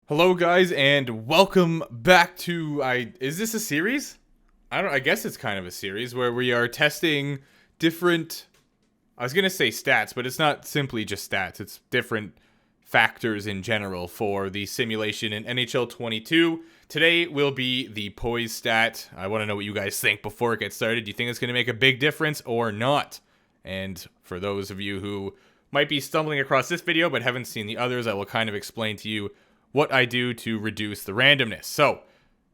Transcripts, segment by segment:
Hello guys and welcome back to is this a series? I guess it's kind of a series where we are testing different I was going to say stats, but it's not simply just stats. It's different factors in general for the simulation in NHL 22. Today will be the Poise stat. I want to know what you guys think before it gets started. Do you think it's going to make a big difference or not? And for those of you who might be stumbling across this video but haven't seen the others, I will kind of explain to you what I do to reduce the randomness. So,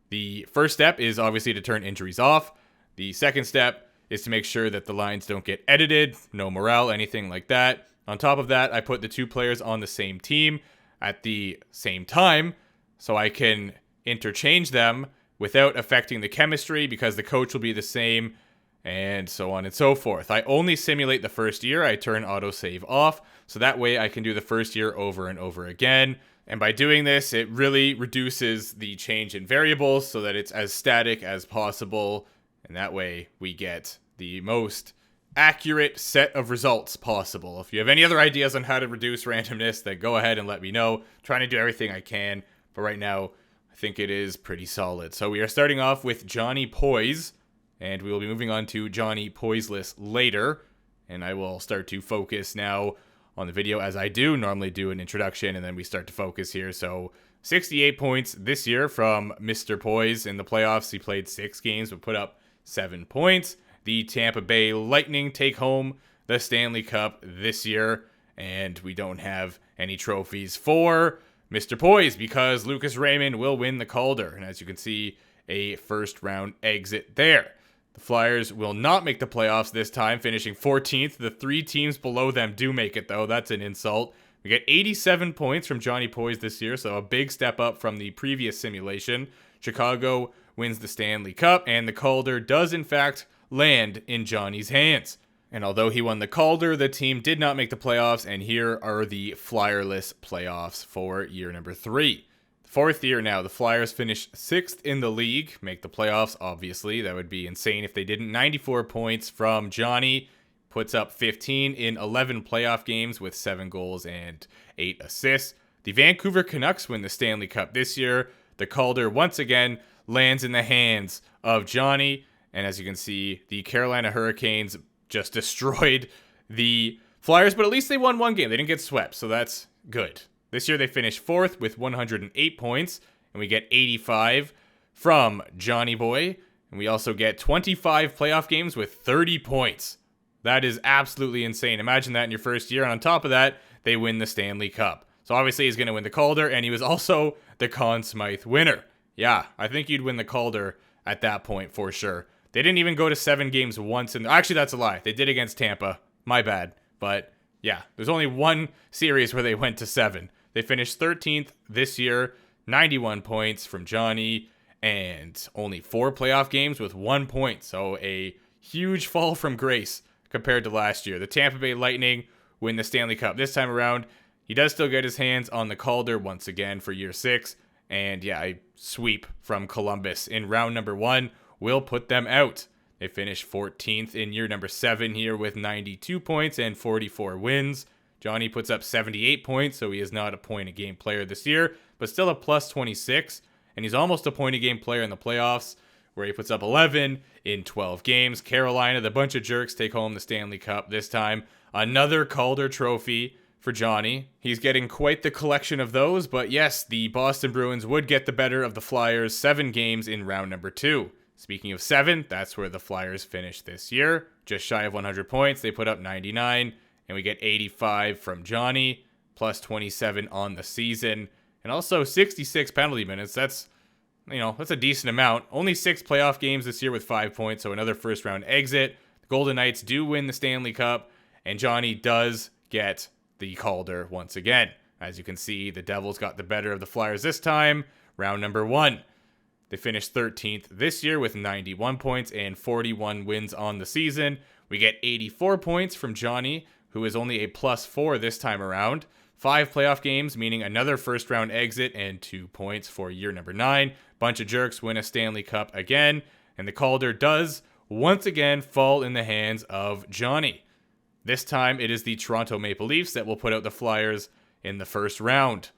the first step is obviously to turn injuries off. The second step is to make sure that the lines don't get edited, no morale, anything like that. On top of that, I put the two players on the same team at the same time so I can interchange them without affecting the chemistry because the coach will be the same and so on and so forth. I only simulate the first year. I turn autosave off so that way I can do the first year over and over again. And by doing this, it really reduces the change in variables so that it's as static as possible. And that way we get the most accurate set of results possible. If you have any other ideas on how to reduce randomness, then go ahead and let me know. I'm trying to do everything I can. But right now, I think it is pretty solid. So we are starting off with Johnny Poise. And we will be moving on to Johnny Poiseless later. And I will start to focus now on the video as I do. Normally do an introduction and then we start to focus here. So 68 points this year from Mr. Poise in the playoffs. He played 6 games but put up 7 points. The Tampa Bay Lightning take home the Stanley Cup this year. And we don't have any trophies for Mr. Poise because Lucas Raymond will win the Calder. And as you can see, a first round exit there. The Flyers will not make the playoffs this time, finishing 14th. The 3 teams below them do make it, though. That's an insult. We get 87 points from Johnny Poise this year, so a big step up from the previous simulation. Chicago wins the Stanley Cup, and the Calder does, in fact, land in Johnny's hands. And although he won the Calder, the team did not make the playoffs, and here are the Flyerless playoffs for year number 3. Fourth year now, the Flyers finish 6th in the league, make the playoffs, obviously. That would be insane if they didn't. 94 points from Johnny, puts up 15 in 11 playoff games with 7 goals and 8 assists. The Vancouver Canucks win the Stanley Cup this year. The Calder, once again, lands in the hands of Johnny. And as you can see, the Carolina Hurricanes just destroyed the Flyers, but at least they won one game. They didn't get swept, so that's good. This year they finished 4th with 108 points, and we get 85 from Johnny Boy. And we also get 25 playoff games with 30 points. That is absolutely insane. Imagine that in your first year, and on top of that, they win the Stanley Cup. So obviously he's going to win the Calder, and he was also the Conn Smythe winner. Yeah, I think you'd win the Calder at that point for sure. They didn't even go to 7 games once. Actually, that's a lie. They did against Tampa. My bad. But yeah, there's only one series where they went to 7. They finished 13th this year, 91 points from Johnny, and only 4 playoff games with 1 point. So a huge fall from grace compared to last year. The Tampa Bay Lightning win the Stanley Cup this time around. He does still get his hands on the Calder once again for year 6. And yeah, a sweep from Columbus in round number 1 will put them out. They finish 14th in year number 7 here with 92 points and 44 wins. Johnny puts up 78 points, so he is not a point-a-game player this year, but still a plus 26, and he's almost a point-a-game player in the playoffs, where he puts up 11 in 12 games. Carolina, the bunch of jerks, take home the Stanley Cup this time. Another Calder trophy for Johnny. He's getting quite the collection of those, but yes, the Boston Bruins would get the better of the Flyers 7 games in round number 2. Speaking of 7, that's where the Flyers finished this year. Just shy of 100 points, they put up 99. And we get 85 from Johnny, plus 27 on the season. And also 66 penalty minutes. That's a decent amount. Only 6 playoff games this year with 5 points, so another first round exit. The Golden Knights do win the Stanley Cup, and Johnny does get the Calder once again. As you can see, the Devils got the better of the Flyers this time. Round number 1. They finished 13th this year with 91 points and 41 wins on the season. We get 84 points from Johnny, who is only a plus 4 this time around. 5 playoff games, meaning another first round exit and 2 points for year number 9. Bunch of jerks win a Stanley Cup again, and the Calder does once again fall in the hands of Johnny. This time it is the Toronto Maple Leafs that will put out the Flyers in the first round.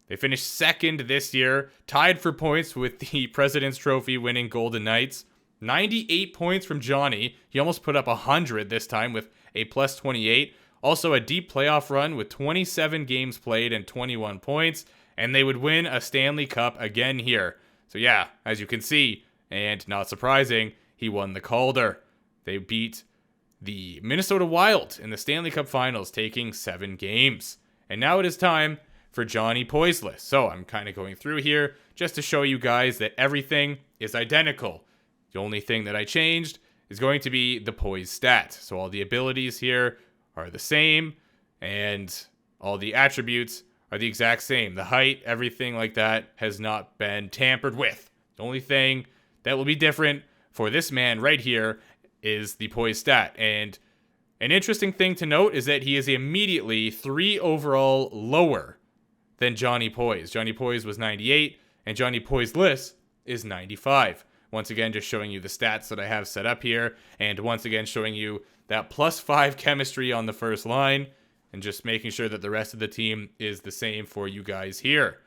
They finished second this year, tied for points with the President's Trophy winning Golden Knights. 98 points from Johnny. He almost put up 100 this time with a plus 28. Also a deep playoff run with 27 games played and 21 points. And they would win a Stanley Cup again here. So yeah, as you can see, and not surprising, he won the Calder. They beat the Minnesota Wild in the Stanley Cup Finals, taking 7 games. And now it is time for Johnny Poise list. So I'm kind of going through here just to show you guys that everything is identical. The only thing that I changed is going to be the Poise stat. So all the abilities here are the same, and all the attributes are the exact same. The height, everything like that has not been tampered with. The only thing that will be different for this man right here is the Poise stat. And an interesting thing to note is that he is immediately 3 overall lower than Johnny Poise. Johnny Poise was 98, and Johnny Poise list is 95. Once again, just showing you the stats that I have set up here, and once again showing you that +5 chemistry on the first line, and just making sure that the rest of the team is the same for you guys here.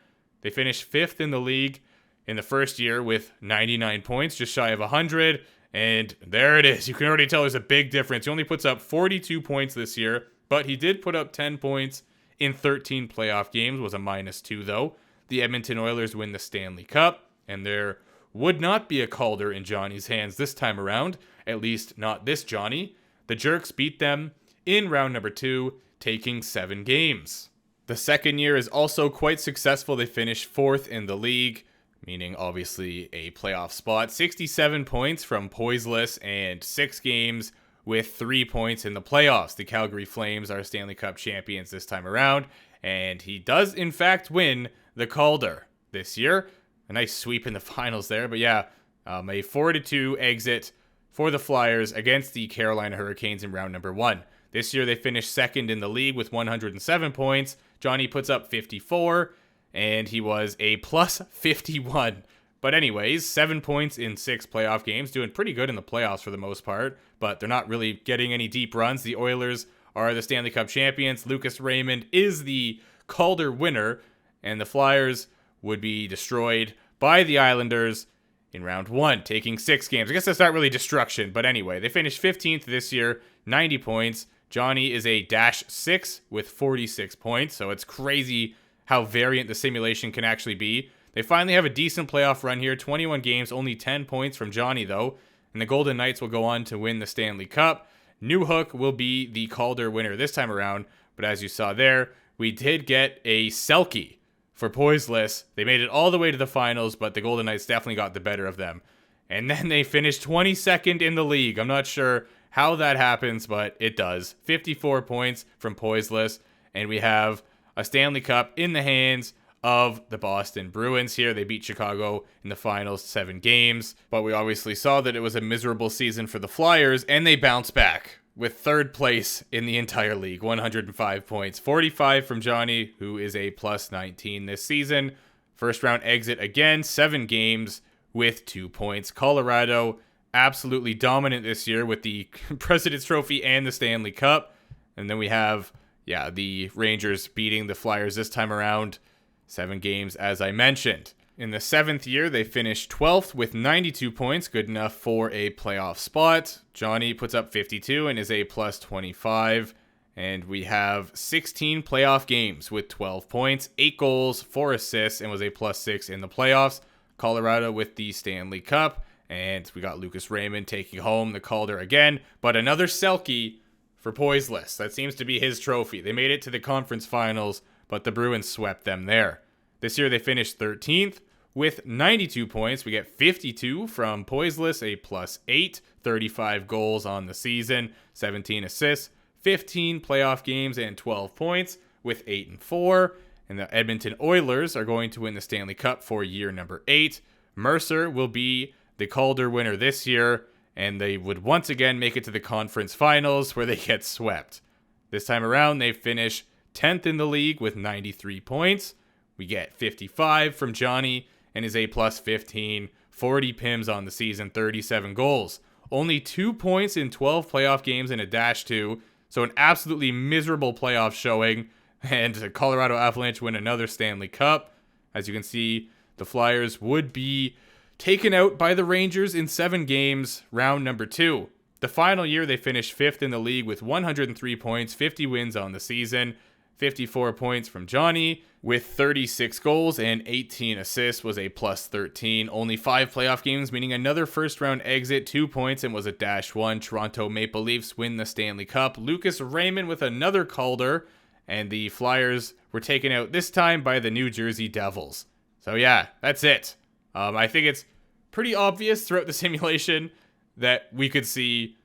They finished 5th in the league in the first year with 99 points, just shy of 100, and there it is. You can already tell there's a big difference. He only puts up 42 points this year, but he did put up 10 points in 13 playoff games, was a -2 though. The Edmonton Oilers win the Stanley Cup, and there would not be a Calder in Johnny's hands this time around, at least not this Johnny. The Jerks beat them in round number 2, taking 7 games. The second year is also quite successful. They finished 4th in the league, meaning obviously a playoff spot. 67 points from Poiseless and 6 games with 3 points in the playoffs. The Calgary Flames are Stanley Cup champions this time around, and he does in fact win the Calder this year. A nice sweep in the finals there, but yeah, a 4-2 exit for the Flyers against the Carolina Hurricanes in round number 1. This year they finished 2nd in the league with 107 points. Johnny puts up 54, and he was a +51. But anyways, 7 points in 6 playoff games, doing pretty good in the playoffs for the most part, but they're not really getting any deep runs. The Oilers are the Stanley Cup champions. Lucas Raymond is the Calder winner, and the Flyers would be destroyed by the Islanders in round 1, taking 6 games. I guess that's not really destruction, but anyway, they finished 15th this year, 90 points. Johnny is a -6 with 46 points, so it's crazy how variant the simulation can actually be. They finally have a decent playoff run here, 21 games, only 10 points from Johnny though, and the Golden Knights will go on to win the Stanley Cup. Newhook will be the Calder winner this time around, but as you saw there, we did get a Selke for Poiseless. They made it all the way to the finals, but the Golden Knights definitely got the better of them. And then they finished 22nd in the league. I'm not sure how that happens, but it does. 54 points from Poiseless, and we have a Stanley Cup in the hands of the Boston Bruins here. They beat Chicago in the finals 7 games, but we obviously saw that it was a miserable season for the Flyers, and they bounced back with 3rd place in the entire league, 105 points. 45 from Johnny, who is a +19 this season. First round exit again, 7 games with 2 points. Colorado, absolutely dominant this year with the President's Trophy and the Stanley Cup. And then we have, the Rangers beating the Flyers this time around. 7 games, as I mentioned. In the 7th year, they finished 12th with 92 points, good enough for a playoff spot. Johnny puts up 52 and is a +25. And we have 16 playoff games with 12 points, 8 goals, 4 assists, and was a +6 in the playoffs. Colorado with the Stanley Cup. And we got Lucas Raymond taking home the Calder again. But another Selke for Poiseless. That seems to be his trophy. They made it to the conference finals, but the Bruins swept them there. This year they finished 13th with 92 points. We get 52 from Poiseless, a +8, 35 goals on the season, 17 assists, 15 playoff games, and 12 points with 8 and 4. And the Edmonton Oilers are going to win the Stanley Cup for year number 8. Mercer will be the Calder winner this year, and they would once again make it to the conference finals where they get swept. This time around, they finish 10th in the league with 93 points. We get 55 from Johnny and is a +15, 40 PIMs on the season, 37 goals. Only 2 points in 12 playoff games and a -2, so an absolutely miserable playoff showing. And the Colorado Avalanche win another Stanley Cup. As you can see, the Flyers would be taken out by the Rangers in 7 games, round number 2. The final year, they finished 5th in the league with 103 points, 50 wins on the season, 54 points from Johnny, with 36 goals and 18 assists, was a plus 13. Only 5 playoff games, meaning another first round exit, 2 points, and was a -1. Toronto Maple Leafs win the Stanley Cup. Lucas Raymond with another Calder, and the Flyers were taken out this time by the New Jersey Devils. So yeah, that's it. I think it's pretty obvious throughout the simulation that we could see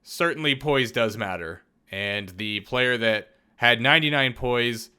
certainly poise does matter. And the player that had 99 poise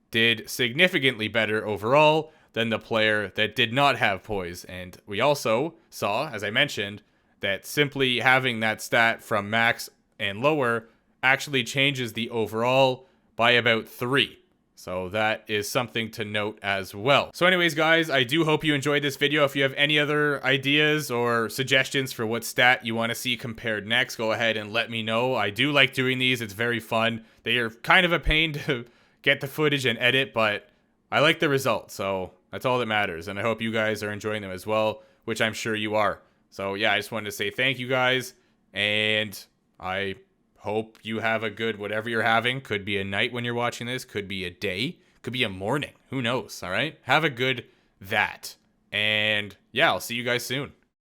did significantly better overall than the player that did not have poise. And we also saw, as I mentioned, that simply having that stat from max and lower actually changes the overall by about 3. So that is something to note as well. So anyways, guys, I do hope you enjoyed this video. If you have any other ideas or suggestions for what stat you want to see compared next, go ahead and let me know. I do like doing these. It's very fun. They are kind of a pain to get the footage and edit, but I like the result. So that's all that matters. And I hope you guys are enjoying them as well, which I'm sure you are. So yeah, I just wanted to say thank you guys. And I hope you have a good whatever you're having. Could be a night when you're watching this. Could be a day. Could be a morning. Who knows? All right. Have a good that. And yeah, I'll see you guys soon.